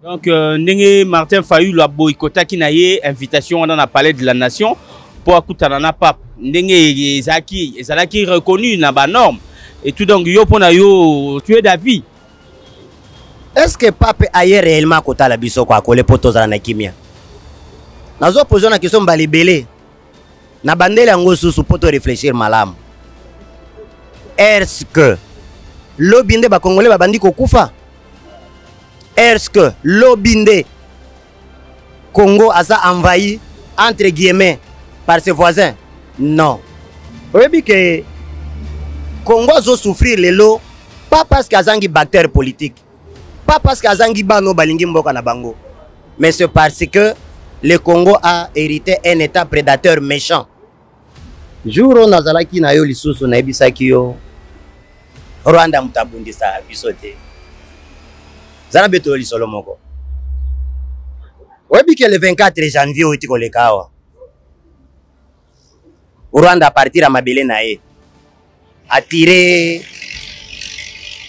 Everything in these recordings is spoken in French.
Donc, Ndenge Martin Fayulu a boycotté qui n'a eu invitation dans la palais de la nation pour écouter dans la pape. Ndenge Ezaki reconnu dans la norme. Et tout donc, yo pour yo, tu es d'avis. Est-ce que pape aille réellement côté la biso quoi coller potos à la kimia? Nazo poser la question balibélé. Na bandele yango sous poto réfléchir malam. Est-ce que l'obinde ba congolais ba bandi kokufa? Est-ce que l'obinde Congo a ça envahi entre guillemets par ses voisins? Non. Oui bien que Congo a souffrir les lots pas parce qu'il y a des bactéries politiques, pas parce qu'il y a des bano balingi mboka na bango, mais c'est parce que le Congo a hérité un état prédateur méchant. Jour où nazalaki na yo lisusu na ebisaki yo Rwanda mutabundisa bisote. Zana beto li solo moko. Webi que le 24 janvier oti kolekawa. Rwanda partir à mabele na ye. Attirer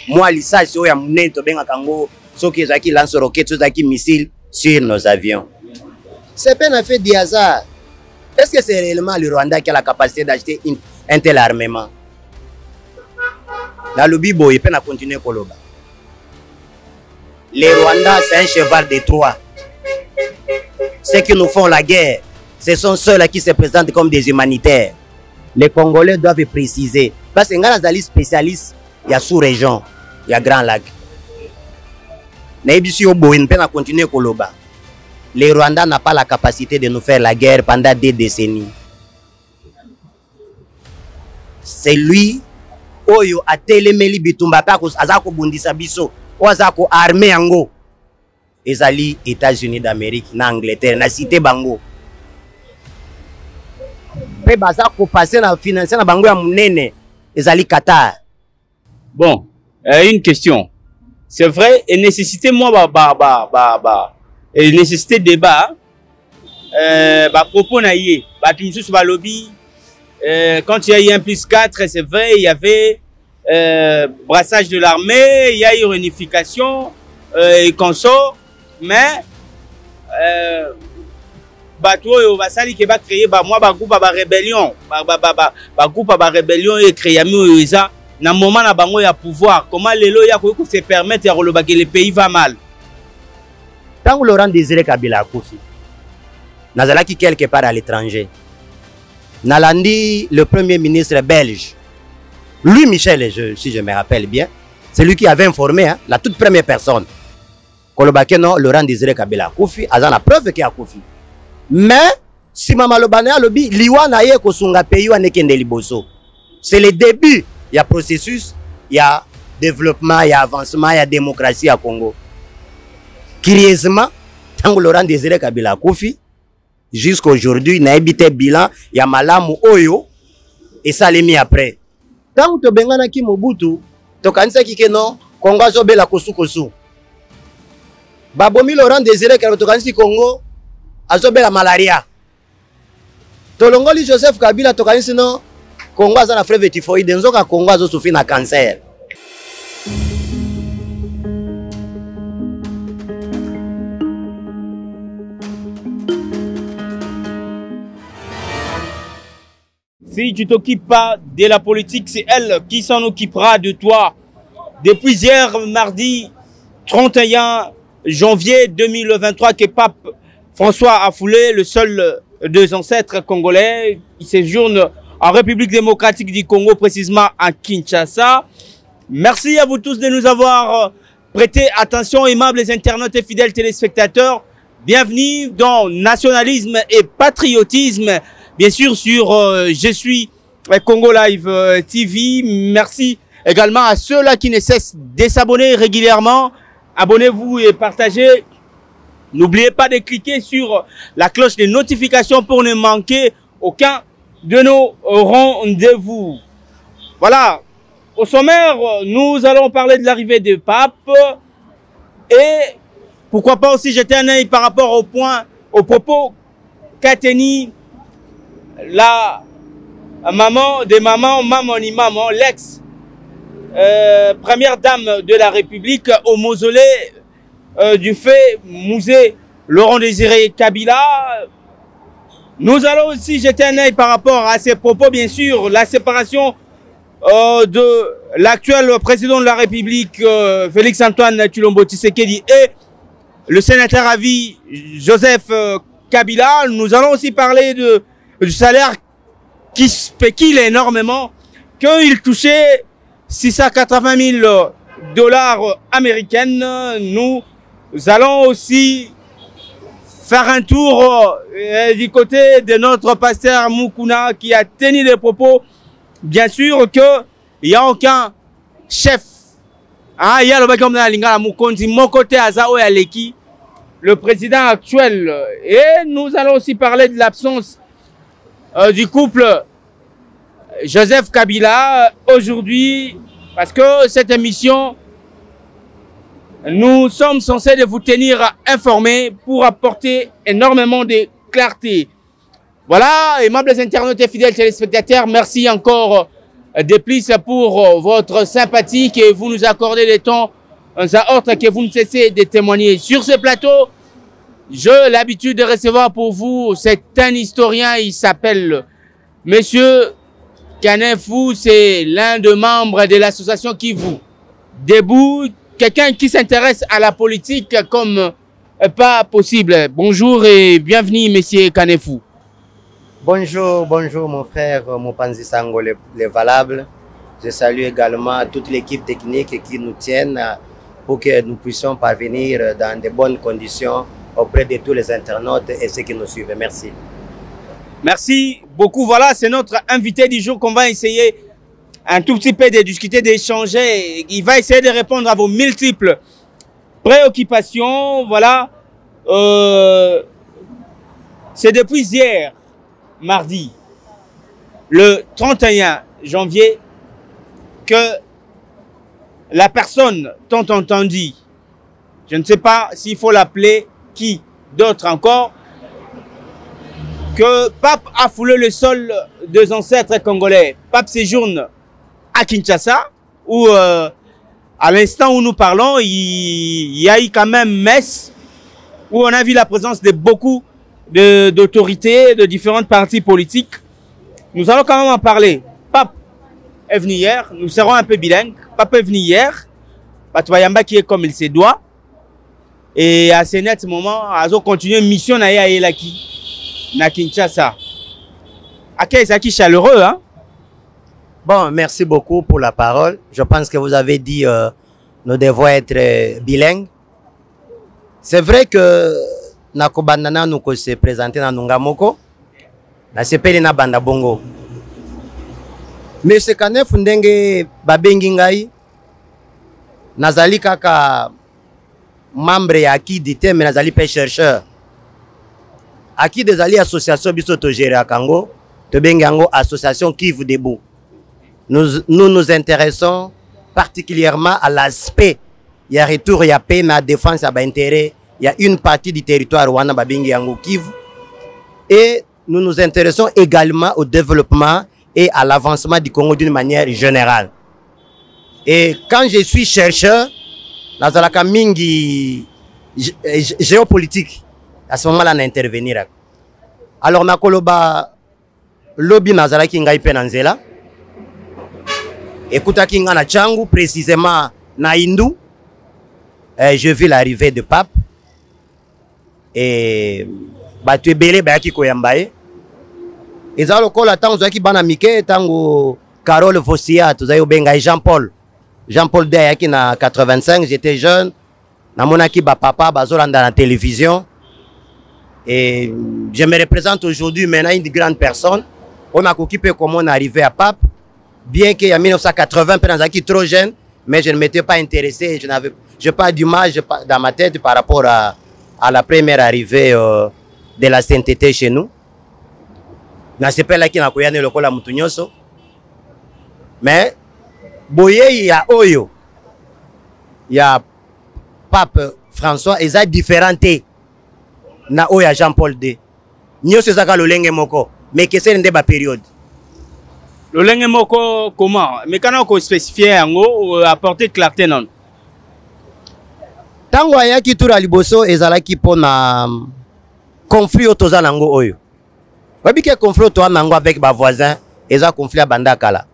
moi lisasi oya munento benga kango soki ezaki lance roquette ezaki missile sur nos avions. C'est pas un fait de hasard. Est-ce que c'est réellement le Rwanda qui a la capacité d'acheter un tel armement? Dans le Bibo, il peut continuer Koloba. Les Rwandais, c'est un cheval de Troie. Ceux qui nous font la guerre, ce sont ceux-là qui se présentent comme des humanitaires. Les Congolais doivent préciser. Parce que dans les spécialistes, il y a sous-région, il y a Grand Lac. Naibisi Obo, il peut continuer Koloba. Les Rwandais n'ont pas la capacité de nous faire la guerre pendant des décennies. C'est lui Oyo a telemeli bitumba kako azako bundisa biso o azako armée yango ezali États-Unis d'Amérique na Angleterre na cité bango pe bazako passer na financer na bango ya munene ezali Qatar. Bon, une question. C'est vrai et nécessité moi et nécessité débat propos na yé batinsus ba lobby. Quand il y a eu 1+4, c'est vrai, il y avait brassage de l'armée, il y a eu réunification et consort, mais bateau basali qui va créer moi groupe rébellion, groupe rébellion et créer ça na moment na bango ya pouvoir. Comment les lois ya ko se permettre ya que le pays va mal. Tant que Laurent Désiré Kabila a koufi, nazalaki quelque part à l'étranger. Nalandi, le premier ministre belge, lui Michel, si je me rappelle bien, c'est lui qui avait informé, hein, la toute première personne. Kolobake non, Laurent Désiré Kabila Koufi, a la preuve qu'il a Koufi. Mais, si Mama Lobane a lobi, liwa na ye kosunga peyo anekende liboso. C'est le début, il y a processus, il y a développement, il y a avancement, il y a démocratie à Congo. Curieusement, tant que Laurent Désiré Kabila Koufi, jusqu'à aujourd'hui, il y a un bilan, il y a malamu oyo, et ça l'a mis après. Tant que tu as ki Mobutu, tu as dit que non, Congo a la kosu kosu. Babomi Laurent Désiré Kabila, tu as dit Congo a la malaria. Tolongoli Joseph Kabila, tu as dit non, Congo a la fièvre typhoïde, donc Congo a souffert de cancer. Si tu t'occupes pas de la politique, c'est elle qui s'en occupera de toi. Depuis hier, mardi 31 janvier 2023, que Pape François Afoulé, le seul des ancêtres congolais, qui séjourne en République démocratique du Congo, précisément à Kinshasa. Merci à vous tous de nous avoir prêté attention, aimables internautes et fidèles téléspectateurs. Bienvenue dans Nationalisme et Patriotisme. Bien sûr, sur Je suis Congo Live TV. Merci également à ceux-là qui ne cessent de s'abonner régulièrement. Abonnez-vous et partagez. N'oubliez pas de cliquer sur la cloche de notification pour ne manquer aucun de nos rendez-vous. Voilà. Au sommaire, nous allons parler de l'arrivée du pape. Et pourquoi pas aussi jeter un œil par rapport au propos qu'a tenu la maman, l'ex première dame de la République au mausolée du fait Mouzé Laurent Désiré Kabila. Nous allons aussi jeter un œil par rapport à ces propos, bien sûr, la séparation de l'actuel président de la République, Félix-Antoine Tshilombo Tshisekedi, et le sénateur à vie, Joseph Kabila. Nous allons aussi parler du salaire qui spécule énormément, qu'il touchait 680 000 $ américains. Nous allons aussi faire un tour du côté de notre pasteur Mukuna qui a tenu des propos. Bien sûr qu'il n'y a aucun chef. Il y a le bagam de la Lingala Mukonzi, mon côté Azao et Aleki, le président actuel. Et nous allons aussi parler de l'absence du couple Joseph Kabila aujourd'hui, parce que cette émission, nous sommes censés de vous tenir informés pour apporter énormément de clarté. Voilà, aimables internautes et fidèles téléspectateurs, merci encore de plus pour votre sympathie que vous nous accordez le temps à autre que vous ne cessez de témoigner. Sur ce plateau, j'ai l'habitude de recevoir pour vous, c'est un historien, il s'appelle Monsieur Kanefou, c'est l'un des membres de l'association Kivu Debout, quelqu'un qui s'intéresse à la politique comme pas possible. Bonjour et bienvenue, Monsieur Kanefou. Bonjour, bonjour mon frère Mopanzi Sango les valables. Je salue également toute l'équipe technique qui nous tienne pour que nous puissions parvenir dans de bonnes conditions auprès de tous les internautes et ceux qui nous suivent. Merci. Merci beaucoup. Voilà, c'est notre invité du jour qu'on va essayer un tout petit peu de discuter, d'échanger. Il va essayer de répondre à vos multiples préoccupations. Voilà. C'est depuis hier, mardi, le 31 janvier, que la personne tant entendue, je ne sais pas s'il faut l'appeler qui d'autre encore, que Pape a foulé le sol des ancêtres congolais. Pape séjourne à Kinshasa, où à l'instant où nous parlons, il y a eu quand même messe, où on a vu la présence de beaucoup d'autorités de différentes partis politiques. Nous allons quand même en parler. Pape est venu hier, nous serons un peu bilingues. Pape est venu hier, Patoyamba qui est comme il se doit. Et à ce net moment, ils ont continué une mission à Elaki. Na Kinshasa. Akizaki chaleureux, hein? Bon, merci beaucoup pour la parole. Je pense que vous avez dit nous devons être bilingues. C'est vrai que Nakobandana nous se présenter dans Nungamoko. Na sepeli na banda bongo. Mais ce Kanef ndenge babengi ngai nazali kaka membre ya akidité mais nazali pe chercheur. Aki des alliés association biso to gérer à Congo, to bengango association Kivu Debout. Nous intéressons particulièrement à l'aspect il y a retour il y a paix na défense à intérêt, il y a une partie du territoire Rwanda babengi yango Kivu, et nous nous intéressons également au développement et à l'avancement du Congo d'une manière générale. Et quand je suis chercheur dans la mingi géopolitique, à ce moment-là, on a intervenir. Alors, nakoloba lobby nazala ki ngai pe nanzela. Écoute kinga na changu précisément na Hindu. Je vis l'arrivée de Pape. Et batu belé ba ki koyambaye. Eza lokola tango zaki bana mike tango Carole Vossia to zayo benga Jean-Paul. Jean-Paul de yaki na 85, j'étais jeune. Na monaki ba papa bazolanda na télévision. Et je me représente aujourd'hui maintenant une grande personne. On a occupé comment on est arrivé à Pape. Bien qu'il y a 1980, j'étais trop jeune, mais je ne m'étais pas intéressé. Je n'ai pas d'image dans ma tête par rapport à la première arrivée de la sainteté chez nous. Je ne sais pas qui n'a pas le col à Moutounyoso. Mais, boye, il y a Oyo. Il y a Pape François, ils sont différents. Na oya Jean-Paul D. Nyoso zaka lolenge moko, mais que c'est une débat période. Lolenge moko comment? Mais quand on spécifier yango apporter clarté non. Tango ayaki tour à liboso ezalaki pona conflit otoza nango oyo. Wabi ke conflit to nango avec ba voisin, eza conflit à banda kala.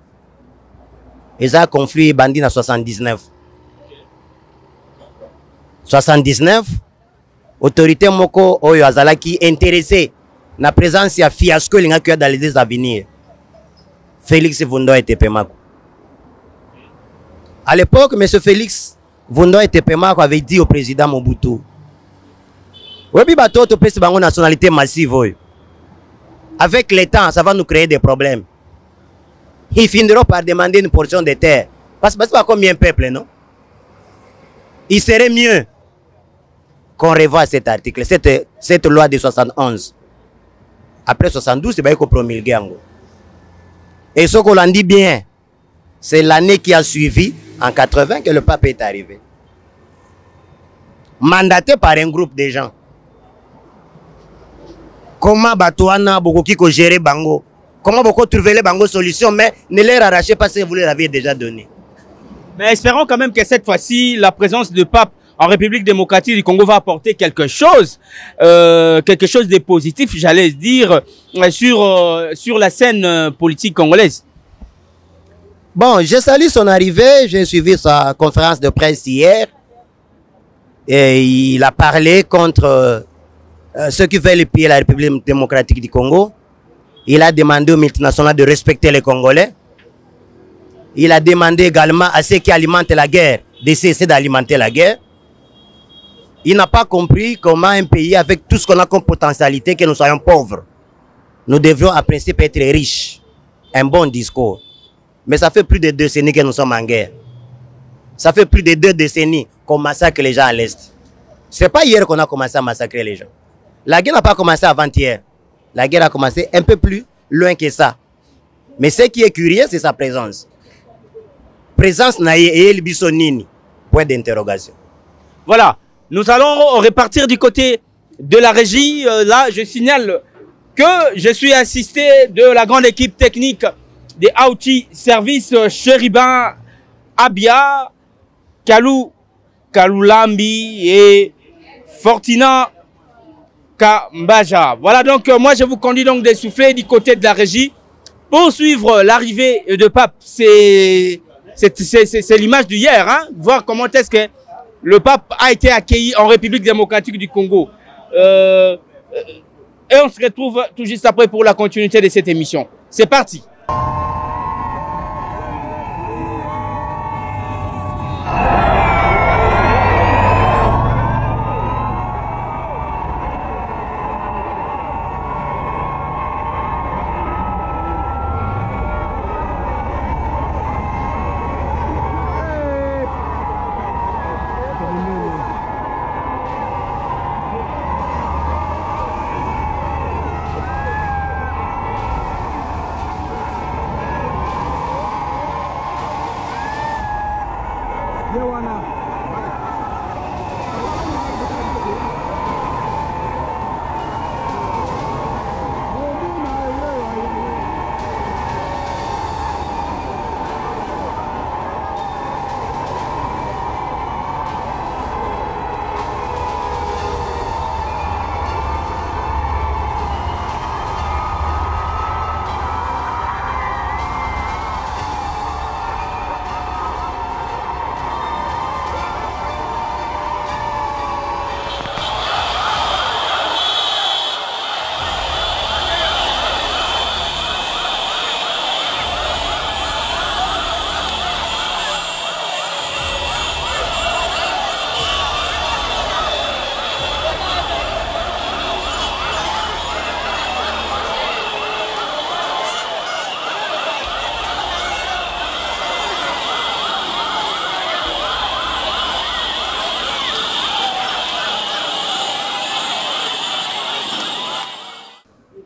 Eza conflit bandi na 79. 79 autorité moko oyo azalaki intéressé na présence ya fiasco linga kuya dans les deux avenirs. Félix Vundoi et Tepemako. À l'époque, M. Félix Vundoi et Tepemako avait dit au président Mobutu, Webi bato to pesi bango nationalité massive oyo. Avec le temps, ça va nous créer des problèmes. Ils finiront par demander une portion de terre. Parce que c'est pas combien de peuple, non? Il serait mieux qu'on revoie cet article, cette loi de 71. Après 72, c'est bien qu'on promulgue. Et ce qu'on dit bien, c'est l'année qui a suivi, en 80, que le pape est arrivé. Mandaté par un groupe de gens. Comment Batouana Bokoki ko gérer Bango? Comment beaucoup trouver les Bango solutions, mais ne les arrachez pas si vous les aviez déjà donné. Mais espérons quand même que cette fois-ci, la présence du pape en République démocratique du Congo va apporter quelque chose de positif, j'allais dire, sur la scène politique congolaise. Bon, je salue son arrivée, j'ai suivi sa conférence de presse hier, et il a parlé contre ceux qui veulent piller la République démocratique du Congo. Il a demandé aux multinationales de respecter les Congolais. Il a demandé également à ceux qui alimentent la guerre de cesser d'alimenter la guerre. Il n'a pas compris comment un pays avec tout ce qu'on a comme potentialité, que nous soyons pauvres. Nous devrions en principe être riches. Un bon discours. Mais ça fait plus de 2 décennies que nous sommes en guerre. Ça fait plus de 2 décennies qu'on massacre les gens à l'Est. Ce n'est pas hier qu'on a commencé à massacrer les gens. La guerre n'a pas commencé avant-hier. La guerre a commencé un peu plus loin que ça. Mais ce qui est curieux, c'est sa présence. Présence naïe Bissonini. Point d'interrogation. Voilà. Nous allons repartir du côté de la régie. Là, je signale que je suis assisté de la grande équipe technique des Aouti Service, Cheriban Abia, Kaloulambi et Fortina Kambaja. Voilà donc, moi je vous conduis donc des soufflets du côté de la régie pour suivre l'arrivée de Pape. C'est l'image d'hier, hein? Voir comment est-ce que le pape a été accueilli en République démocratique du Congo. Et on se retrouve tout juste après pour la continuité de cette émission. C'est parti.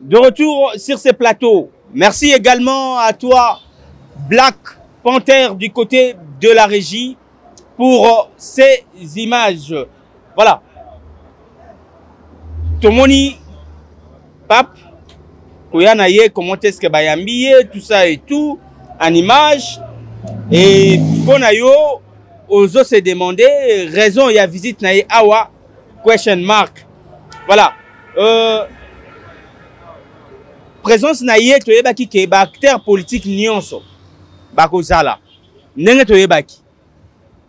De retour sur ces plateaux. Merci également à toi, Black Panther, du côté de la régie, pour ces images. Voilà. Tomoni, Pape, Koyanaye, comment est-ce que Bayambiye, tout ça et tout, en image. Et Bonayo, Ozo se demander raison il y a visite na awa question mark. Voilà. Présence na ye to yebaki ke ba acteur politique nyonso ba kozala. Ndenge to yebaki.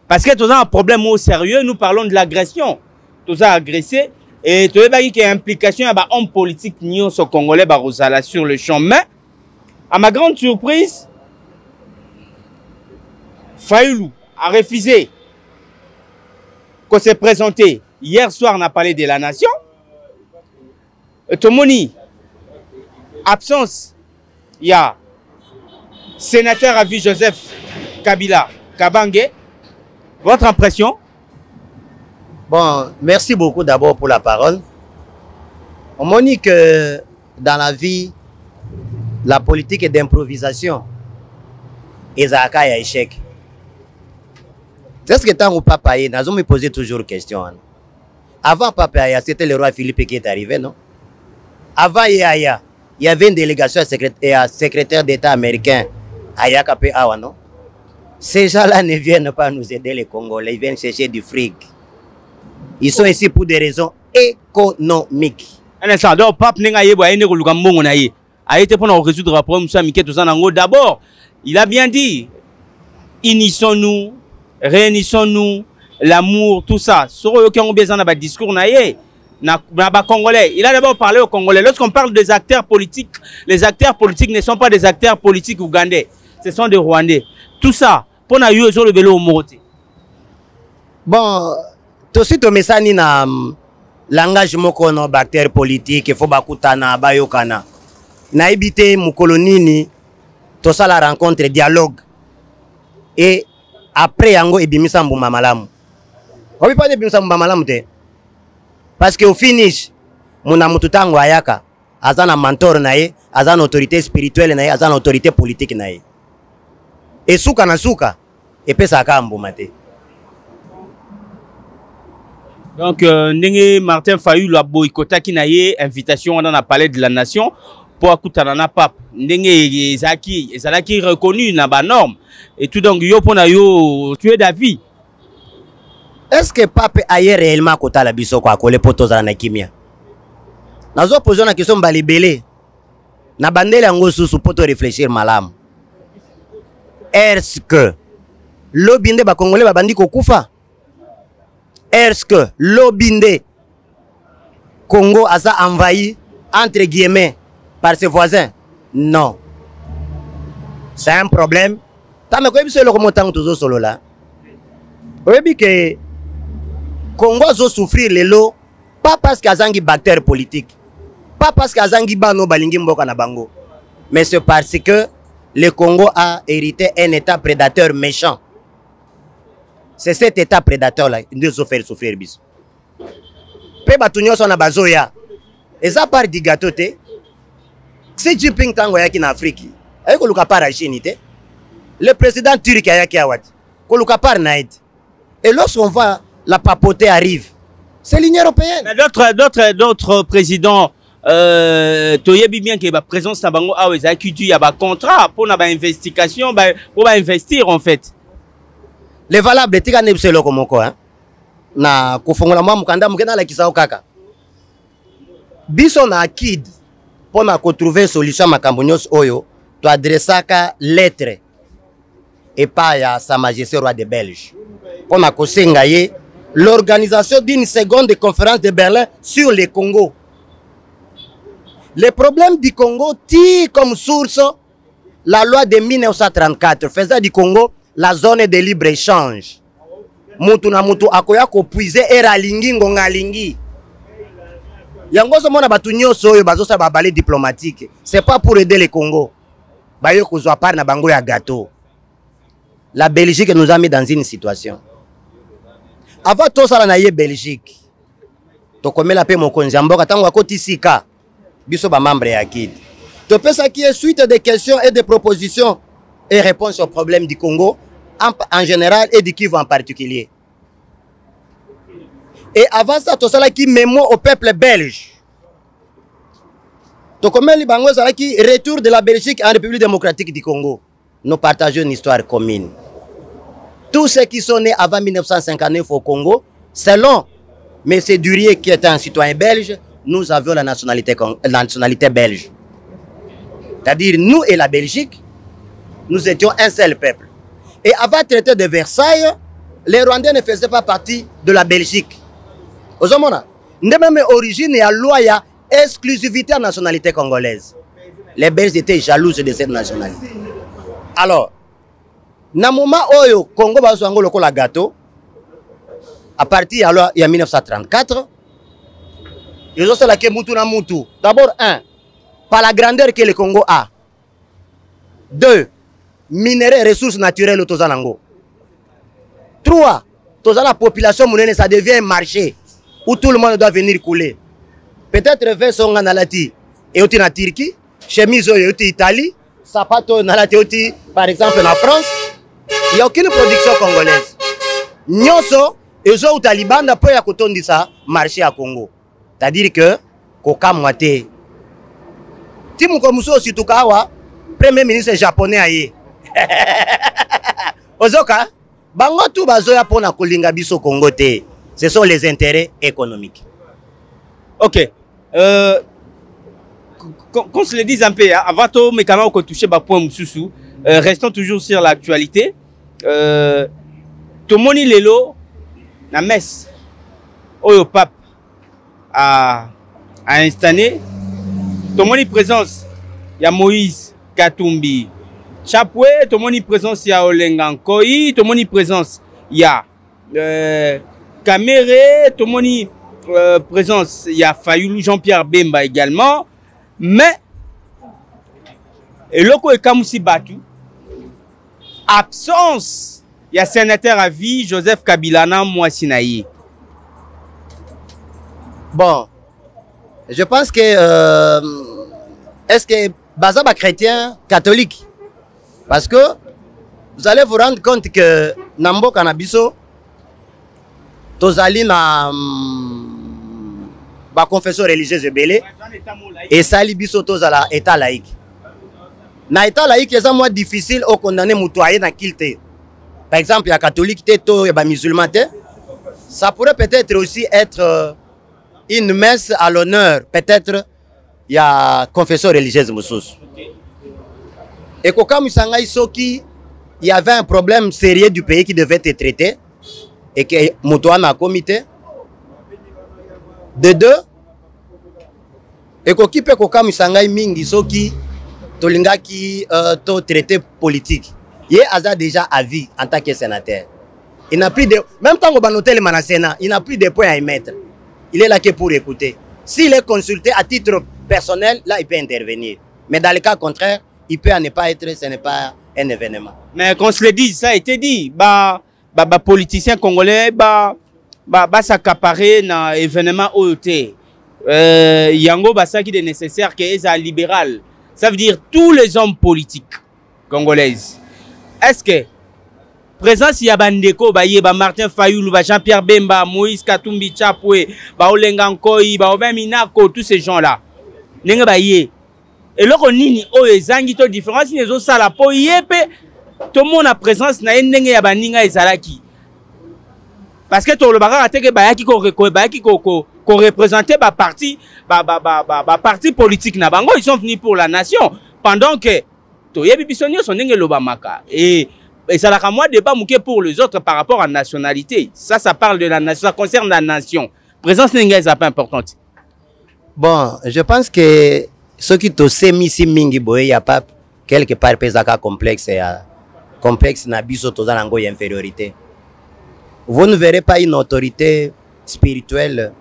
Parce que tous un problème au sérieux, nous parlons de l'agression. Tous a agressé et to yebaki ke implication ba homme politique nyonso congolais ba kozala sur le champ. Mais à ma grande surprise, Fayulu a refusé qu'on s'est présenté. Hier soir, on a parlé de la nation. Tomoni, absence, il y a sénateur à vie Joseph Kabila Kabange. Votre impression? Bon, merci beaucoup d'abord pour la parole. On dit que dans la vie, la politique est d'improvisation. Et ça a un échec. C'est ce que tant que Papa Yaya, nous me posé toujours une question. Avant Papa Yaya, c'était le roi Philippe qui est arrivé, non? Avant Yaya, il y avait une délégation à secrétaire d'État américain à Yakapé Awa, non? Ces gens-là ne viennent pas nous aider les Congolais, ils viennent chercher du fric. Ils sont ici pour des raisons économiques. Donc, Pape Nengaye, a été pour nous résoudre le problème. D'abord, il a bien dit, unissons-nous, réunissons-nous, l'amour, tout ça. Sur aucun besoin de discours congolais. Il a d'abord parlé aux Congolais. Lorsqu'on parle des acteurs politiques, les acteurs politiques ne sont pas des acteurs politiques ougandais. Ce sont des Rwandais. Tout ça, pour nous aider le vélo au Moroté. Bon, tout de suite, on met ça dans l'engagement qu'on a acteurs politiques, il faut bakutana, bayokana. Na habité mukolonini, tout ça la rencontre, dialogue. Et après, yango ebimisa mbuma malamu. On ne peut pas dire ebimisa mbuma malamu te. Parce qu'au finish, muna mututango ayaka, azana mentor nae, azana autorité spirituelle nae, azana autorité politique nae. Et souka na souka, et puis ça a mbuma te. Donc, Martin Fayulu a boycotté qui n'a eu invitation, on en a parlé de la nation. Pour écouter na pape ndenge ezalaki reconnu na ba norme et tout, donc yo pona yo tu es d'avis. Est-ce que pape aye réellement kota la biso kwa kole poto za na kimia nazo poser na question balibele na bandele yango susu poto réfléchir malamu. Est-ce que lobinde ba congolais ba bandi kokufa? Est-ce que lobinde Congo a ça envahi entre guillemets par ses voisins? Non. C'est un problème. Tant que c'est le remontant toujours solo là. Vous voyez que Congo a souffrir les lots, pas parce qu'il y a des bactéries politiques, pas parce qu'il y a des bano balingi mboka na bango, mais c'est parce que le Congo a hérité un état prédateur méchant. C'est cet état prédateur là qui nous fait souffrir bis. Pe batunyo son na bazoya. Et ça part du gâteau te. Si Jinping tango yaki na Afrique, ayo ko luka para Chine te. Le président turc yaki awat. Ko luka par naid. Et lorsqu'on voit la papauté arrive, c'est l'Union européenne. Mais d'autres présidents toyebi bien que la présence na bango a ezaki tu ya ba contrat pour na ba investigation pour ba investir en fait. Les valables tika ne biselo komoko hein. Na kofongola mwa mukanda mukena la kisao kaka. Biso na akid pour na trouver solution makambo nyos oyo to adressaka lettre et pas ya Sa Majesté roi de Belge. Pour na kosenga ye l'organisation d'une seconde conférence de Berlin sur le Congo. Le problème du Congo tire comme source la loi de 1934 faisant du Congo la zone de libre-échange. Mutu na mutu akoya ko puiser era lingi ngonga lingi. Yango so mona batu nyoso oyo bazosa ba balai diplomatique. C'est pas pour aider le Congo. Bayo ko zwa par na bango ya gâteau. La Belgique nous a mis dans une situation. Avant tout ça na ye Belgique. To komela pe mokonzi mboka tango akoti sika. Biso ba membre ya KID. To pesa qui est suite des questions et des propositions et réponses aux problèmes du Congo en général et du Kivu en particulier. Et avant ça, tout ça qui mémo au peuple belge. Donc comme les Bangos qui retour de la Belgique en République démocratique du Congo, nous partageons une histoire commune. tous ceux qui sont nés avant 1959 au Congo, selon M. Durier, qui était un citoyen belge, nous avions la nationalité belge. C'est-à-dire, nous et la Belgique, nous étions un seul peuple. Et avant le traité de Versailles, les Rwandais ne faisaient pas partie de la Belgique. Vous avez même origine et à loi, il y a exclusivité à la nationalité congolaise. Les Belges étaient jalouses de cette nationalité. Alors, dans le moment où le Congo va se la gâteau, à partir de 1934, ils ont fait Moutou. D'abord, par la grandeur que le Congo a. 2, minerais et ressources naturelles au Tozanango. 3, la population, ça devient un marché où tout le monde doit venir couler. Peut-être vers son Nalati et au Turquie, chemise et au Italie, sapato Nalati, par exemple en France, il n'y a aucune production congolaise. Nyoso, ils ont Taliban pour y avoir ça marché à Congo. C'est-à-dire que, Koka Mwate. Timu Komuso Situkawa, premier ministre japonais aye. Ozoka, bango tu bazoya pona kolinga biso Congo te. Ce sont les intérêts économiques. Ok. Qu'on se le dise un peu, avant tout, mais quand même, toucher point Moussoussou, restons toujours sur l'actualité. Tomoni Lelo, la messe, au pape a installé. Tomoni présence, il y a Moïse Katumbi Chapwe, tomoni présence, il y a Olengankoi, tomoni présence, il y a Kamere, tomoni présence, il y a Fayulu Jean-Pierre Bemba également. Mais, et loko et Kamousi Batu, absence, il y a sénateur à vie, Joseph Kabilana Mouassinaï. Bon, je pense que est-ce que Bazaba chrétien catholique? Parce que vous allez vous rendre compte que Nambo Kanabiso, Tozali na ba confession religieuse belé et Sali Biso Tozala état laïque. Na état laïque, c'est moins difficile au condamner moutoyer dans kilte. Par exemple, il y a catholique, il y a musulman. Ça pourrait peut-être aussi être une messe à l'honneur. Peut-être il y a confession religieuse moussous. Et comme il y avait un problème sérieux du pays qui devait être traité et que Moutouan a comité. De 2, et qui peut comme il mingi soki tolinga qui to traité politique. Il a déjà avis en tant que sénateur. Il n'a plus de même temps qu'on noter le Sénat, il n'a plus de points à émettre. Il est là que pour écouter. S'il est consulté à titre personnel, là il peut intervenir. Mais dans le cas contraire, il peut ne pas être, ce n'est pas un événement. Mais qu'on se le dise, ça a été dit, politicien congolais, s'accaparer dans l'événement OET. Yango ça qui est nécessaire que est libéral. Ça veut dire tous les hommes politiques congolaises. Est-ce que présence il y a Bandeko, Martin Fayulu, Jean-Pierre Bemba, Moïse Katumbi Chapwe, Olengankoi, Minako, tous ces gens-là. Et là on nini o ezangi to différence les autres ça la po yépe tout le monde a présence na ndenge ya baninga ezalaki. Parce que tout le bagage a été ko représenter parti politique na bango, ils sont venus pour la nation pendant que to yebi bisonio son ndenge lobamaka et ça la moi débat mouké pour les autres par rapport à la nationalité. Ça parle de la nation, ça concerne la nation. Présence ndenge est pas importante. Bon, je pense que ce qui te semi si mingi boye y a pas quelque part pesaka complexe na biso tozalango y infériorité. Vous ne verrez pas une autorité spirituelle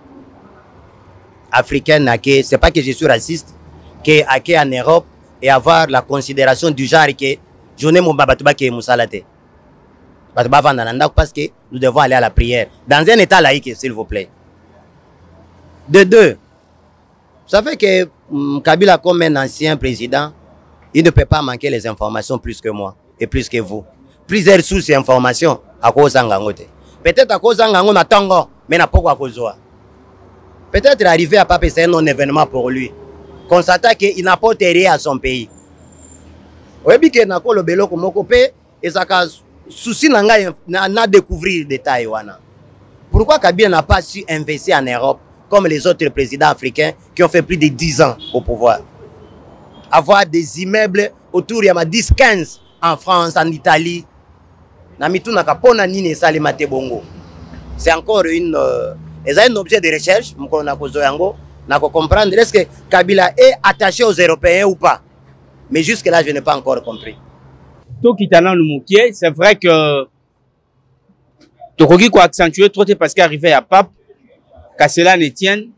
africaine que c'est pas que je suis raciste que en Europe et avoir la considération du genre que je n'ai mon babatuba qui est musalate. Parce que nous devons aller à la prière dans un état laïque s'il vous plaît. De 2, vous savez que Kabila comme un ancien président, il ne peut pas manquer les informations plus que moi et plus que vous. Plusieurs sources d'informations à cause d'Angangote. Peut-être à cause d'Angangote, mais n'a pas à cause de peut-être arriver à Pape, c'est un non-événement pour lui. Constatant qu'il n'apporte rien à son pays. Oui, bien qu'il n'a pas le bélo comme Mokopé, et ça souci n'a découvrir détail wana. Pourquoi Kabila n'a pas su investir en Europe comme les autres présidents africains qui ont fait plus de 10 ans au pouvoir? Avoir des immeubles autour de 10-15 en France, en Italie. C'est encore un objet de recherche. Je comprendre est-ce que Kabila est attaché aux Européens ou pas. Mais jusque-là, je n'ai pas encore compris. C'est vrai que Tokoki ko accentuer trop parce qu'arrivé à Pape, qu'à cela ne tienne,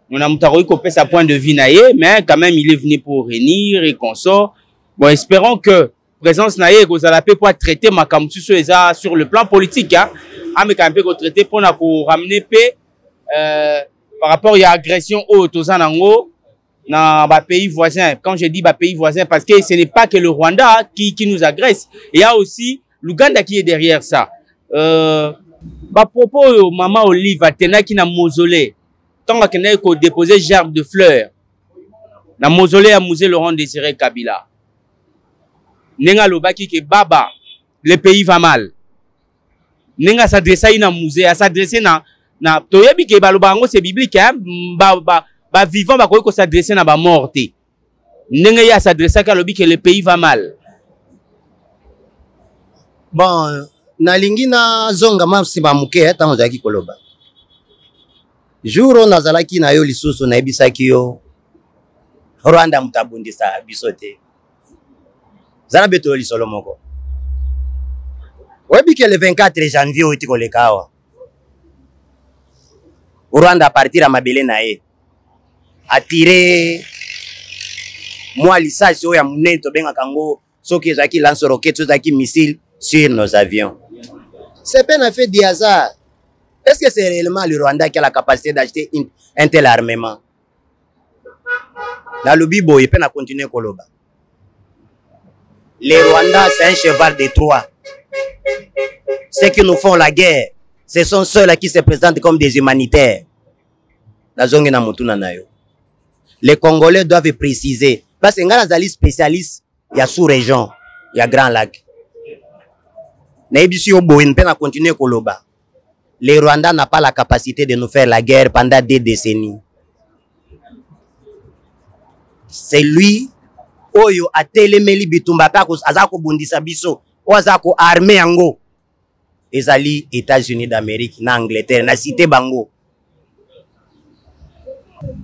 on a Moutaroui copé sa point de vue naïe, mais quand même il est venu pour réunir et consort. Bon, espérons que présence naïe vous allez pour traiter ma camusu sur le plan politique, hein. Ah, mais quand même pour traiter pour ramener paix par rapport à l'agression au Tozanango dans les pays voisins. Quand je dis pays voisins, parce que ce n'est pas que le Rwanda qui nous agresse, il y a aussi l'Ouganda qui est derrière ça. Propos maman Olive atena qui na mausolée tant qu'on déposer gerbe de fleurs na mausolée à musée Laurent Désiré Kabila nenga lobaki que baba le pays va mal nenga s'adresser na musée à s'adresser na toyebi ke balobango c'est biblique hein ba vivant ba ko s'adresser na ba morte nenga ya s'adresser ka lobi que le pays va mal. Bon, nalingi na zonga masiba muke tango zaki koloba. Juro nazalaki na yo lisusu na ebisaki yo Rwanda mutabundisa bisote. Zana beto lisolo moko. Webi ke le 24 janvier oti kolekawa. Rwanda a partir à mabele na ye. Attirer moi lisasi o ya muneto benga kango soki zaki lance roquette zaki missile sur nos avions. C'est pas un fait de hasard. Est-ce que c'est réellement le Rwanda qui a la capacité d'acheter un tel armement? Dans le Bibo, il peut continuer à Koloba. Les Rwandais, c'est un cheval de Troie. Ceux qui nous font la guerre, ce sont ceux-là qui se présentent comme des humanitaires. Les Congolais doivent préciser. Parce que quand les spécialistes, il y a sous-région, il y a Grand Lac. Les Rwandais n'ont pas la capacité de nous faire la guerre pendant des décennies. C'est lui oyo atelemeli bitumba kako azako bundisa biso o azako armée yango ezali États-Unis d'Amérique na Angleterre na cité bango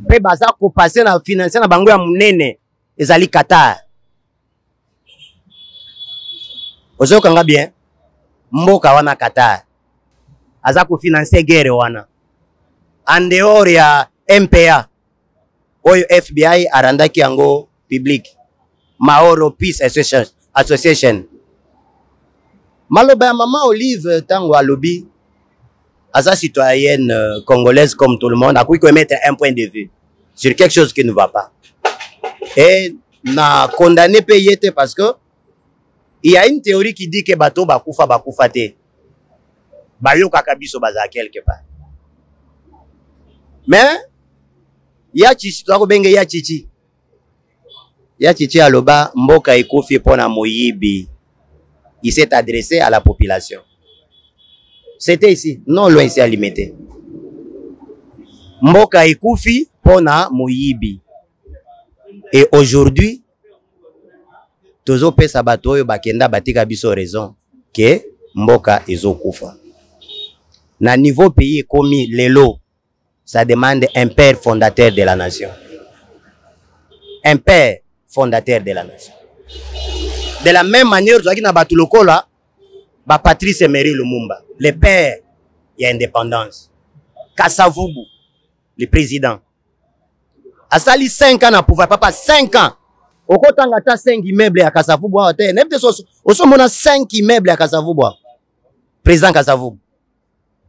pe bazako passer na financer na bango ya munene ezali Qatar. Ozo kanga bien mboka wana Qatar azako financer guerre wana en dehors ya MPA oyo FBI arandaki yango public Maoro Peace Association. Maloba ya Maman Olive tango alobi aza citoyenne congolaise comme tout le monde a pu mettre un point de vue sur quelque chose qui ne va pas et na condamné payete parce que il y a une théorie qui dit que bato bakufa te bayoka kabiso baza quelque part mais ya chichi to ko benge ya chichi aloba mboka ekufi pona moyibi. Il s'est adressé à la population. C'était ici, non loin ici à Limité. Mboka ekufi pona moyibi. Et aujourd'hui, tozo pesa bato oyo bakenda batika biso raison que mboka ezokufa. Na niveau pays komi lelo, ça demande un père fondateur de la nation. Un père fondateur de la nation. De la même manière, tu as dit que Patrice Emery Lumumba, le père, il y a indépendance. Kasavubu, le président. A sali 5 ans à pouvoir, papa, 5 ans. Au côté de 5 immeubles à Kasavubu, au sommet de 5 immeubles à Kasavubu. Président Kasavubu.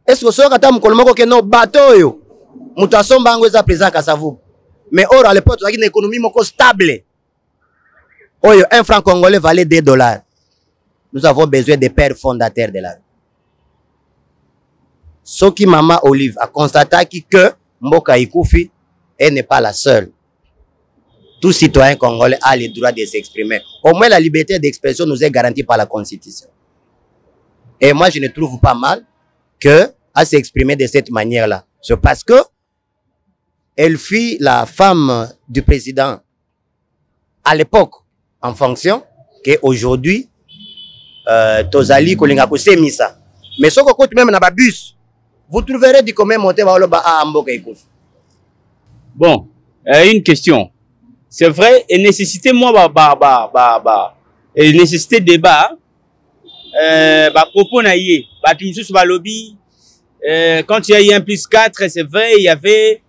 Est-ce que vous savez que nos bateaux, nous avons président Kasavubu. Mais or, à l'époque, tu as une économie stable. Un franc congolais valait $2. Nous avons besoin des pères fondateurs de la rue. Ce qui Maman Olive a constaté que Mboka Ikufi, elle n'est pas la seule. Tout citoyen congolais a le droit de s'exprimer. Au moins la liberté d'expression nous est garantie par la Constitution. Et moi, je ne trouve pas mal à s'exprimer de cette manière-là. C'est parce que elle fut la femme du président à l'époque en fonction qu'aujourd'hui, Tozali Kolinga Kosemisa. Mais ce que même dans bus, vous trouverez du commun monter à Amboka. Bon, une question. C'est vrai, et nécessité moi et nécessité débat propos naïe lobby quand il y a eu 1+4, c'est vrai, il y avait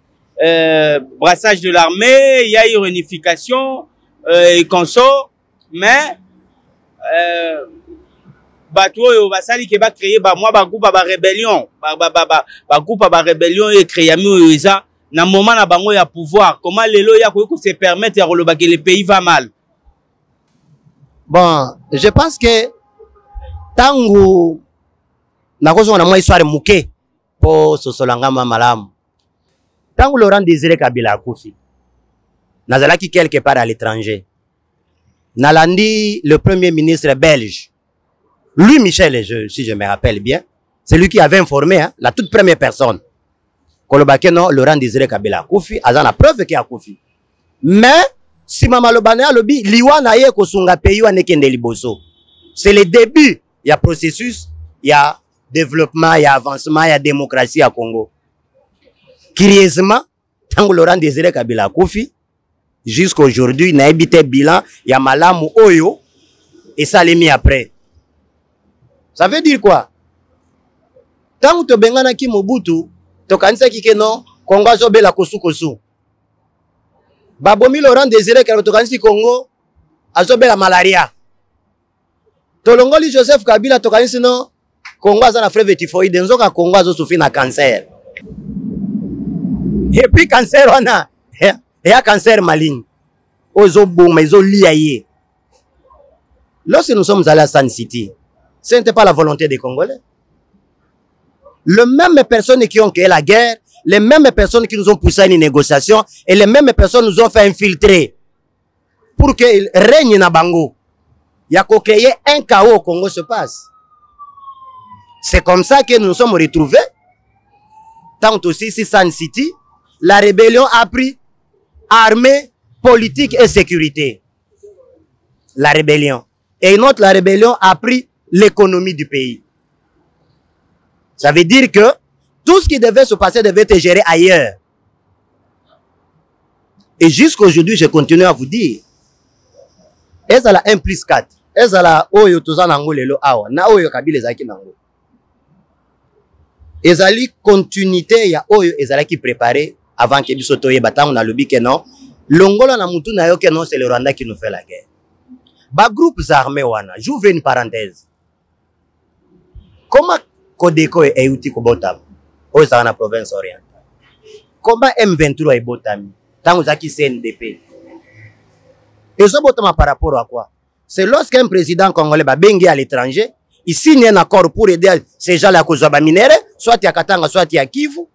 brassage de l'armée, il y a eu réunification et consort, mais bateau basali qui va créer moi groupe rébellion groupe rébellion et créer ça na moment na bango ya pouvoir, comment lelo ya ko se permettre ya que le pays va mal. Bon, je pense que tangu nakozonga na moi histoire muke po sosolangama malamu. Tangu Laurent Désiré Kabila akufi, nazalaki quelque part à l'étranger. Nalandi, le premier ministre belge, lui Michel, si je me rappelle bien, c'est lui qui avait informé, hein, la toute première personne. Kolobake non, Laurent Désiré Kabila akufi, azana preuve ki akufi. Mais si mama lobane alobi liwa na ye kosunga pays wa nekende liboso. C'est le début, il y a processus, il y a développement, il y a avancement, il y a démocratie à Congo. Curieusement, tant que Laurent Désiré Kabila akufi, jusqu'à aujourd'hui, il y a un bilan, il y a malamu oyo, et ça l'a mis après. Ça veut dire quoi? Tant que tu bengana ki Mobutu, tu kanisa ki non, Congo azobe la kosu kosu. Babomi Laurent Désiré Kabila, tu kanisi Congo, azobe la malaria. Tolongoli Joseph Kabila, tu kanisi non, Congo aza na frève typhoïde, nzoka Congo azo souffrir na cancer. Et puis cancer on a, il y a cancer maligne. Ozo boum, ils ont lié. Lorsque nous sommes allés à Sun City, ce n'était pas la volonté des Congolais. Les mêmes personnes qui ont créé la guerre, les mêmes personnes qui nous ont poussé à une négociation, et les mêmes personnes nous ont fait infiltrer pour qu'il règne na Bango. Il y a qu'à créer un chaos au Congo se passe. C'est comme ça que nous nous sommes retrouvés. Tant aussi si Sun City, la rébellion a pris armée, politique et sécurité. La rébellion. Et une autre, la rébellion a pris l'économie du pays. Ça veut dire que tout ce qui devait se passer devait être géré ailleurs. Et jusqu'aujourd'hui, je continue à vous dire, est-ce la 1+4? Est-ce la Oyo Toza Nango Lelo Awa? Na Oyo Kabila Zaki Nango. Ezali continuité ya Oyo Ezala qui préparait avant que biso toye batang na lobi que non. Longola na mutu na yo que non, c'est le Rwanda qui nous fait la guerre. Ba groupes armés wana, j'ouvre une parenthèse. Comment Kodeko et Euti Kobotam au Zana province orientale? Comment M23 et Botami? Tant zaki CNDP. Et ce Botama par rapport à quoi? C'est lorsqu'un président congolais va bengi à l'étranger, il signe un accord pour aider ces gens-là à cause de minéraux, soit à Katanga, soit à Kivu.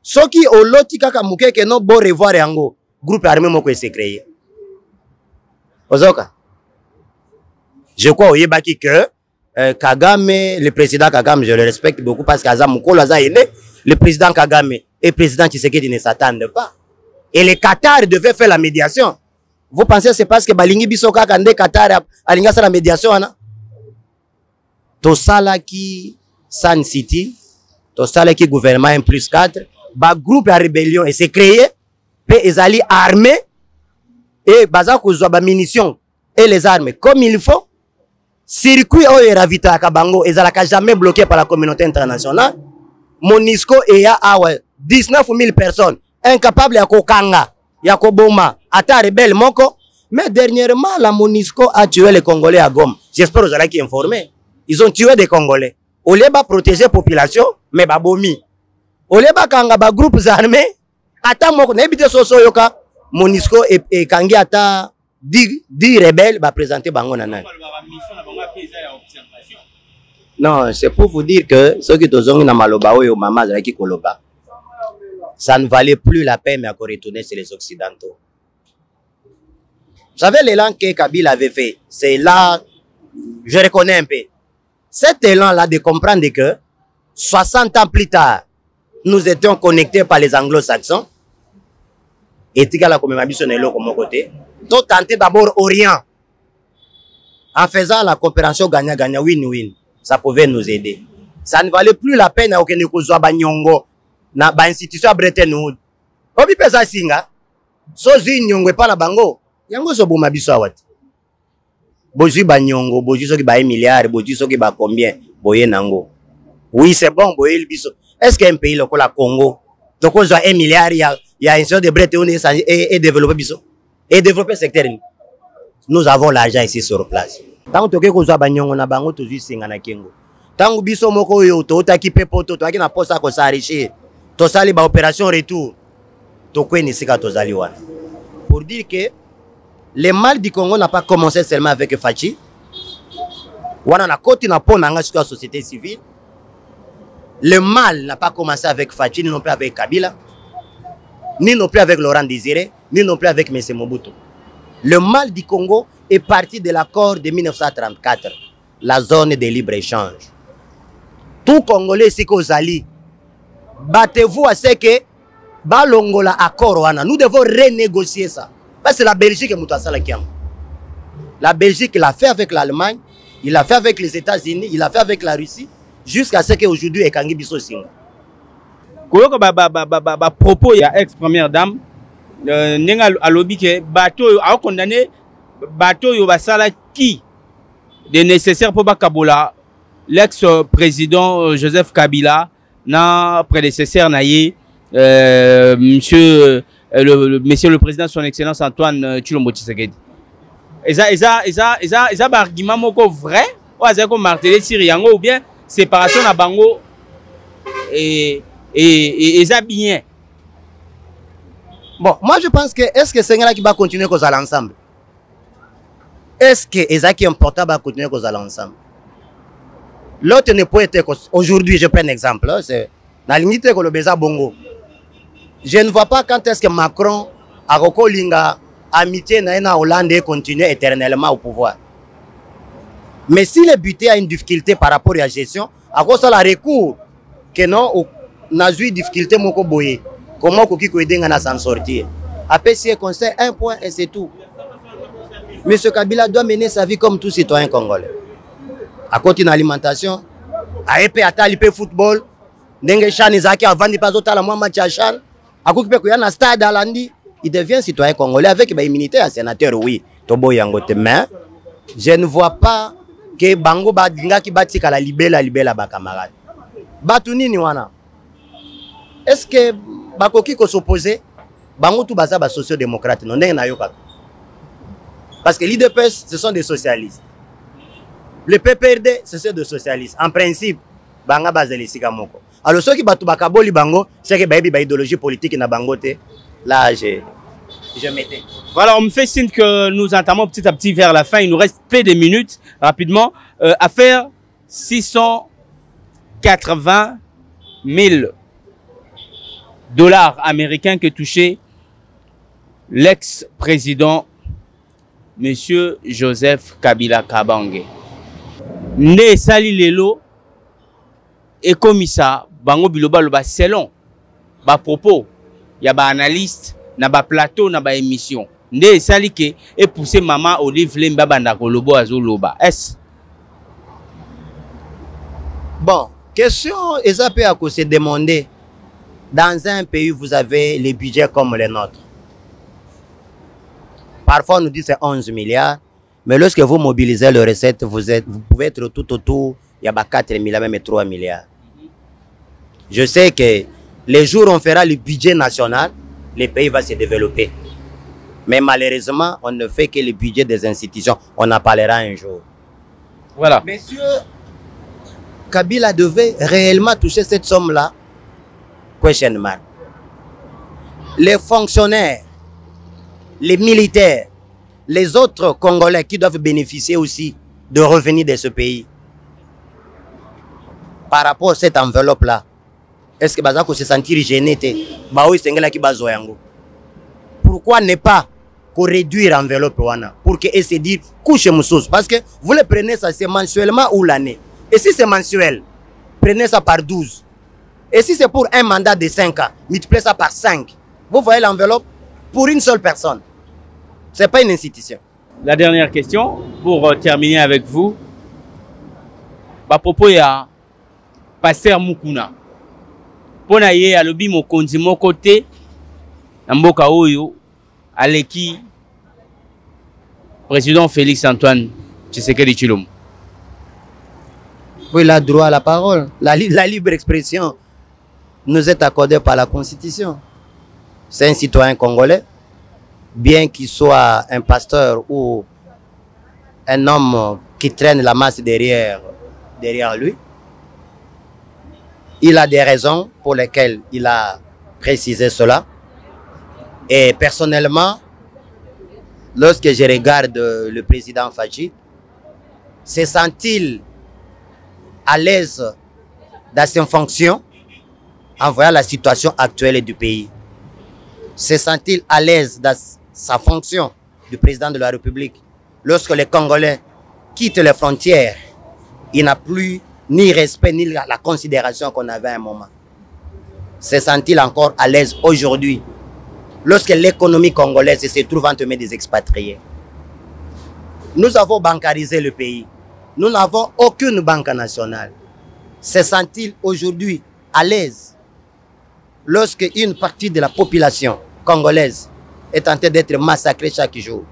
Ce qui au loti kaka muke que non bon revoir yango groupe armé moko s'est créé. Ozoka. Je crois au Yebaki que Kagame, le président Kagame, je le respecte beaucoup parce qu'Aza Mukolo Aza aîné, le président Kagame et le président Tshisekedi ne s'attendent pas. Et le Qatar devait faire la médiation. Vous pensez que c'est parce que Balingi Bisoka Kande Qatar a linga la médiation ana? Tosala qui Sun City, Tosala qui gouvernement 1+4, ba groupe à rébellion et s'est créé, puis ils allaient armés et baza kozwa ba munitions et les armes comme il faut. Circuit oyo ravita à Kabango, ils allaient jamais bloqué par la communauté internationale. Monisco et ya awa 19 000 personnes incapables ya kokanga, ya koboma, ata rebelle moko. Mais dernièrement, la Monisco a tué les Congolais à Goma. J'espère que vous allez qui informer. Ils ont tué des Congolais. Au lieu de protéger la population, mais babomi. Au lieu de kanga ba groupes armés, ata moko n'habite soso yoka, Monisco et kangi ata 10 rebelles va présenter bango nanana. Non, c'est pour vous dire que ceux qui ont na maloba oyo mama zaki koloba. Ça ne valait plus la peine à retourner chez les Occidentaux. Vous savez l'élan que Kabila avait fait, c'est là, je reconnais un peu. cet élan-là de comprendre que 60 ans plus tard, nous étions connectés par les anglo-saxons. Et tu as comme mon côté. Tout tenter d'abord Orient. En faisant la coopération gagnant-gagnant, win-win. Ça pouvait nous aider. Ça ne valait plus la peine à aucun niveau Banyongo, na ba institution à Bretton Woods. Obi pesa singa. Sozi nyongo pa na bango. Yango so boma biso awati. Boji Banyongo, boji so ki ba 1 milliard, boji so ki ba combien? Boye nango. Oui, c'est bon, boye le biso. Est-ce qu'un pays comme la Congo, donc on a 1 milliard, il y a une sorte de Bretton Woods et développer biso et développer le secteur. Nous avons l'argent ici sur place. Tant que vous avez Banyongo na bango tozu singa na kengo. Tant que biso moko yo to taki pepo to aki na posa ko s'enrichir. To sali ba opération retour. To kweni sika to zali wana. Pour dire que le mal du Congo n'a pas commencé seulement avec Fachi. Wana na koti na pona nga sur la société civile. Le mal n'a pas commencé avec Fachi, ni non plus avec Kabila, ni non plus avec Laurent Désiré, ni non plus avec M. Mobutu. Le mal du Congo est parti de l'accord de 1934, la zone de libre-échange. Tout Congolais, c'est qu'aux alliés, battez-vous à ce que Balongola accord, nous devons renégocier ça. Parce que c'est la Belgique qui est la Belgique l'a fait avec l'Allemagne, il l'a fait avec les États-Unis, il l'a fait avec la Russie, jusqu'à ce qu'aujourd'hui, il y ait biso singa. Propos, il y a ex-première dame, Nenga alobi ke bateau a condamné bateau yo basala qui de nécessaire pour Bakabola l'ex-président Joseph Kabila na prédécesseur naïe monsieur le président son excellence Antoine Tshilombo Tshisekedi. Eza ba argument moko vrai ou eza ko marteler sur yango ou bien séparation na bango et eza bien. Bon, moi je pense que est-ce que c'est là qui va continuer qu'on aller ensemble? Est-ce que c'est qui est important va continuer qu'on aller ensemble? L'autre ne peut être aujourd'hui, je prends un exemple, c'est la limite que le Béza Bongo. Je ne vois pas quand est-ce que Macron a recollinga amitié na Hollande et continue éternellement au pouvoir. Mais si le buté a une difficulté par rapport à la gestion, à cause de la recours que non, on a eu une difficulté moko boye. Comment Koki Kouedenga s'en sortir? Après, si il conseille un point et c'est tout. M. Kabila doit mener sa vie comme tout citoyen congolais. À côté de l'alimentation, à épée à talipé football, Nenge Chan Izaki avant de passer à moi match à Chan, à côté de la stade à Landi, il devient citoyen congolais avec une immunité à sénateur, oui. Tobo Yangote, mais je ne vois pas que Bango Badinga qui bâtit à la libella ba camarade. Batuni ni wana. Est-ce que Bakoki ko s'opposer bango tout baza ba socio-démocrate non ndenge na yo kaka. Parce que l'IDPS ce sont des socialistes. Le PPRD ce sont des socialistes. En principe banga bazeli sika moko. Alors ceux qui batu bakaboli bango c'est que ba idéologie politique na bango te. Là je mettais. Voilà, on me fait signe que nous entamons petit à petit vers la fin. Il nous reste peu de minutes rapidement à faire 680 000 dollars américains que touchait l'ex-président Monsieur Joseph Kabila Kabange. Né sali lelo et comme ça, bango biloba loba selon ba propos, y a ba analyste na ba plateau na ba émission. Né sali ke et pousser maman Olive Lemba banda kolobo azoloba. Est bon, question ezapé à se demander. Dans un pays, vous avez les budgets comme les nôtres. Parfois, on nous dit que c'est 11 milliards. Mais lorsque vous mobilisez les recettes, vous pouvez être tout autour, il y a 4 milliards, même 3 milliards. Je sais que les jours où on fera le budget national, le pays va se développer. Mais malheureusement, on ne fait que le budget des institutions. On en parlera un jour. Voilà. Monsieur Kabila devait réellement toucher cette somme-là. Question mark. Les fonctionnaires, les militaires, les autres Congolais qui doivent bénéficier aussi de revenus de ce pays. Par rapport à cette enveloppe-là, est-ce que Bazako se sentir gêné? Pourquoi ne pas réduire l'enveloppe pour que se dire couche moussous? Parce que vous le prenez ça c'est mensuellement ou l'année. Et si c'est mensuel, prenez ça par 12. Et si c'est pour un mandat de 5 ans, multipliez ça par 5. Vous voyez l'enveloppe pour une seule personne. Ce n'est pas une institution. La dernière question, pour terminer avec vous. À propos de Pasteur Mukuna. Pour naye alobi mokonzi moko te na mboka oyo aleki président Félix Antoine Tshisekedi Tshilombo. Oui, il a droit à la parole. La libre expression nous est accordée par la Constitution. C'est un citoyen congolais, bien qu'il soit un pasteur ou un homme qui traîne la masse derrière lui. Il a des raisons pour lesquelles il a précisé cela. Et personnellement, lorsque je regarde le président Fachi, se sent-il à l'aise dans ses fonctions en voyant la situation actuelle du pays? Se sent-il à l'aise dans sa fonction de président de la République? Lorsque les Congolais quittent les frontières, il n'a plus ni respect ni la considération qu'on avait à un moment. Se sent-il encore à l'aise aujourd'hui lorsque l'économie congolaise se trouve entre les mains des expatriés? Nous avons bancarisé le pays. Nous n'avons aucune banque nationale. Se sent-il aujourd'hui à l'aise lorsque une partie de la population congolaise est en train d'être massacrée chaque jour?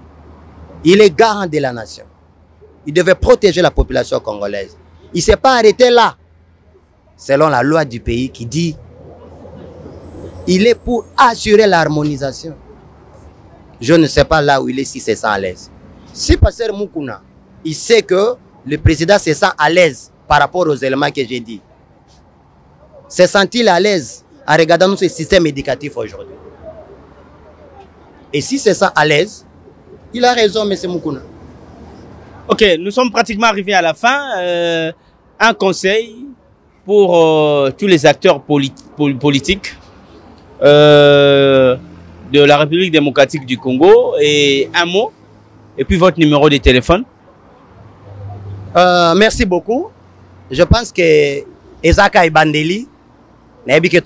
Il est garant de la nation. Il devait protéger la population congolaise. Il ne s'est pas arrêté là. Selon la loi du pays qui dit il est pour assurer l'harmonisation. Je ne sais pas là où il est, si c'est ça à l'aise. Si Pasteur Mukuna, il sait que le président se sent à l'aise par rapport aux éléments que j'ai dit, se sent-il à l'aise en regardant notre système éducatif aujourd'hui? Et si c'est ça à l'aise, il a raison, M. Mukuna. Ok, nous sommes pratiquement arrivés à la fin. Un conseil pour tous les acteurs politiques de la République démocratique du Congo, et un mot, et puis votre numéro de téléphone. Merci beaucoup. Je pense que Ezaka et Bandeli, actualité.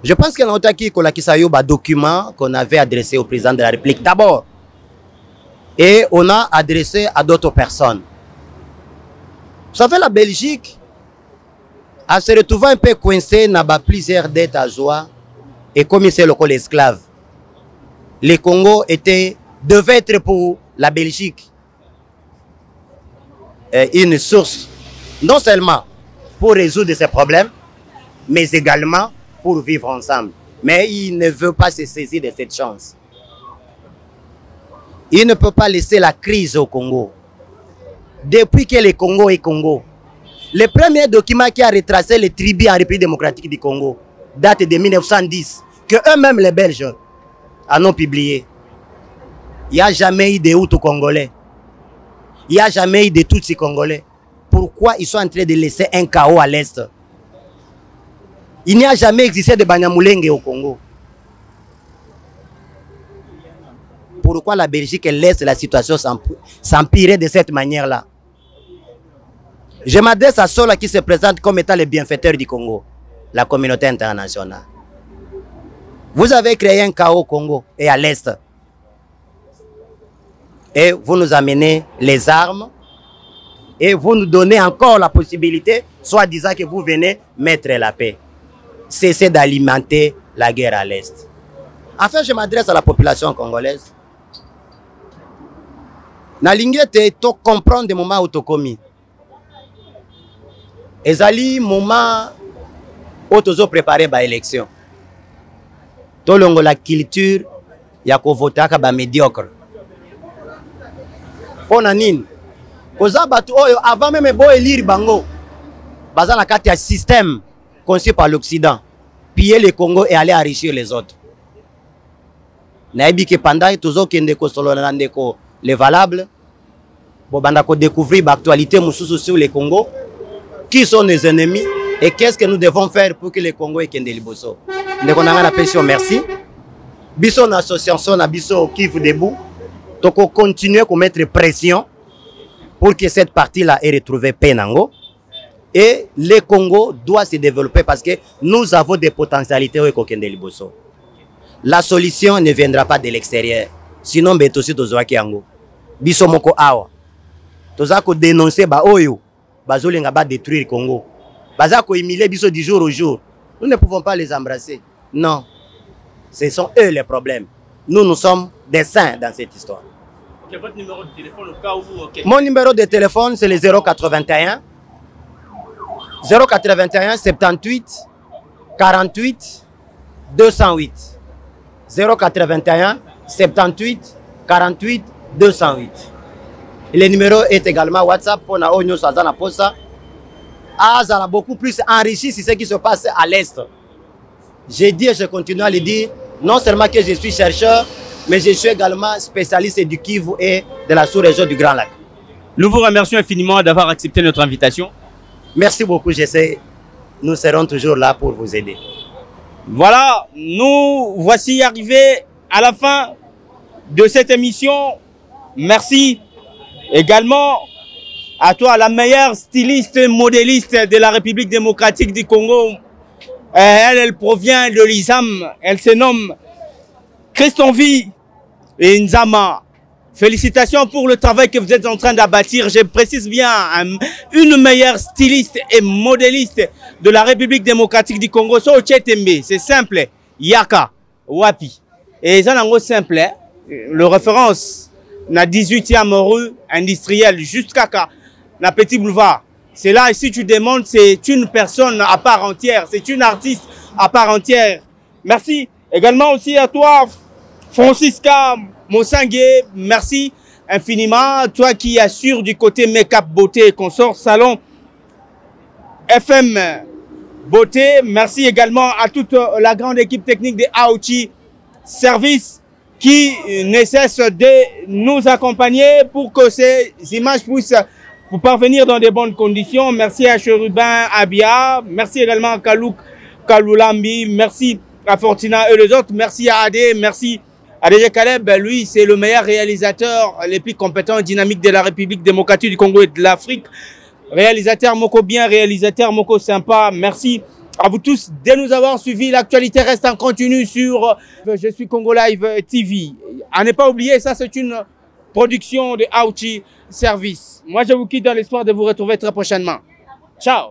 Je pense que nous avons document qu'on avait adressé au président de la République d'abord. Et on a adressé à d'autres personnes. Vous savez, la Belgique, en se retrouvant un peu coincée dans plusieurs dettes à joie, et comme c'est le cas l'esclave, le Congo devait être pour la Belgique une source, non seulement pour résoudre ces problèmes, mais également pour vivre ensemble. Mais il ne veut pas se saisir de cette chance. Il ne peut pas laisser la crise au Congo. Depuis que le Congo est Congo, le premier document qui a retracé les tribus en République démocratique du Congo date de 1910, que eux-mêmes les Belges en ont publié. Il n'y a jamais eu de Hutus congolais. Il n'y a jamais eu de Tutsis congolais. Pourquoi ils sont en train de laisser un chaos à l'Est? Il n'y a jamais existé de Banyamulenge au Congo. Pourquoi la Belgique laisse la situation s'empirer de cette manière-là? Je m'adresse à ceux qui se présentent comme étant les bienfaiteurs du Congo, la communauté internationale. Vous avez créé un chaos au Congo et à l'Est. Et vous nous amenez les armes et vous nous donnez encore la possibilité, soit disant que vous venez mettre la paix. Cessez d'alimenter la guerre à l'Est. Enfin, je m'adresse à la population congolaise. Na lingete to comprendre le moment où tu commis. Ezali moment où tu as préparé ba élection. To longo la culture ya ko voter ka ba médiocre. Pona nini? Koza batu oyo avant même bo élire bango. Baza na kati ya système conçu par l'Occident. Piller le Congo et aller enrichir les autres. Naibi que pendant toujours kende ko solo na ndeko les valables, bon, on a découvrir l'actualité sur le Congo, qui sont nos ennemis et qu'est-ce que nous devons faire pour que le Congo ait des liboso. Nous avons la pension, merci. Biso l'association na biso Kivu debout, donc on continue à mettre pression pour que cette partie-là ait retrouvé Penango. Et le Congo doit se développer parce que nous avons des potentialités au Kokende Liboso. La solution ne viendra pas de l'extérieur. Sinon, betosi tozoaki yango. Biso moko awa. Tozako dénoncer ba oyo. Bazolinga ba détruire le Congo. Bazako humilier biso du jour au jour. Nous ne pouvons pas les embrasser. Non. Ce sont eux les problèmes. Nous sommes des saints dans cette histoire. Okay, votre numéro de téléphone au cas où... Okay. Mon numéro de téléphone, c'est le 081 78 48 208. 081 78 48 208. Et le numéro est également WhatsApp pour na onyo sazana posa. Ah, ça a beaucoup plus enrichi sur ce qui se passe à l'Est. J'ai dit et je continue à le dire, non seulement que je suis chercheur, mais je suis également spécialiste du Kivu et de la sous-région du Grand Lac. Nous vous remercions infiniment d'avoir accepté notre invitation. Merci beaucoup, j'essaie. Nous serons toujours là pour vous aider. Voilà, nous voici arrivés à la fin de cette émission. Merci également à toi, la meilleure styliste modéliste de la République démocratique du Congo. Elle provient de l'ISAM. Elle se nomme Christonvi Nzama. Félicitations pour le travail que vous êtes en train d'abattre. Je précise bien, une meilleure styliste et modéliste de la République démocratique du Congo. C'est simple. Yaka, Wapi. Et ça, c'est simple. Le référence, na 18e rue industrielle, jusqu'à na Petit Boulevard. C'est là, si tu demandes, c'est une personne à part entière. C'est une artiste à part entière. Merci. Également aussi à toi, Francisca Mosangue, merci infiniment. Toi qui assures du côté make-up beauté et consort salon FM beauté. Merci également à toute la grande équipe technique de Aouchi Service qui ne cesse de nous accompagner pour que ces images puissent vous parvenir dans de bonnes conditions. Merci à Cherubin Abia. Merci également à Kalouk Kaloulambi. Merci à Fortina et les autres. Merci à Adé. Merci ADG Caleb, lui, c'est le meilleur réalisateur, le plus compétent et dynamique de la République démocratique du Congo et de l'Afrique. Réalisateur Moko bien, réalisateur Moko sympa. Merci à vous tous de nous avoir suivis. L'actualité reste en continu sur Je suis Congo Live TV. À ne pas oublier, ça c'est une production de Aouchi Service. Moi, je vous quitte dans l'espoir de vous retrouver très prochainement. Ciao!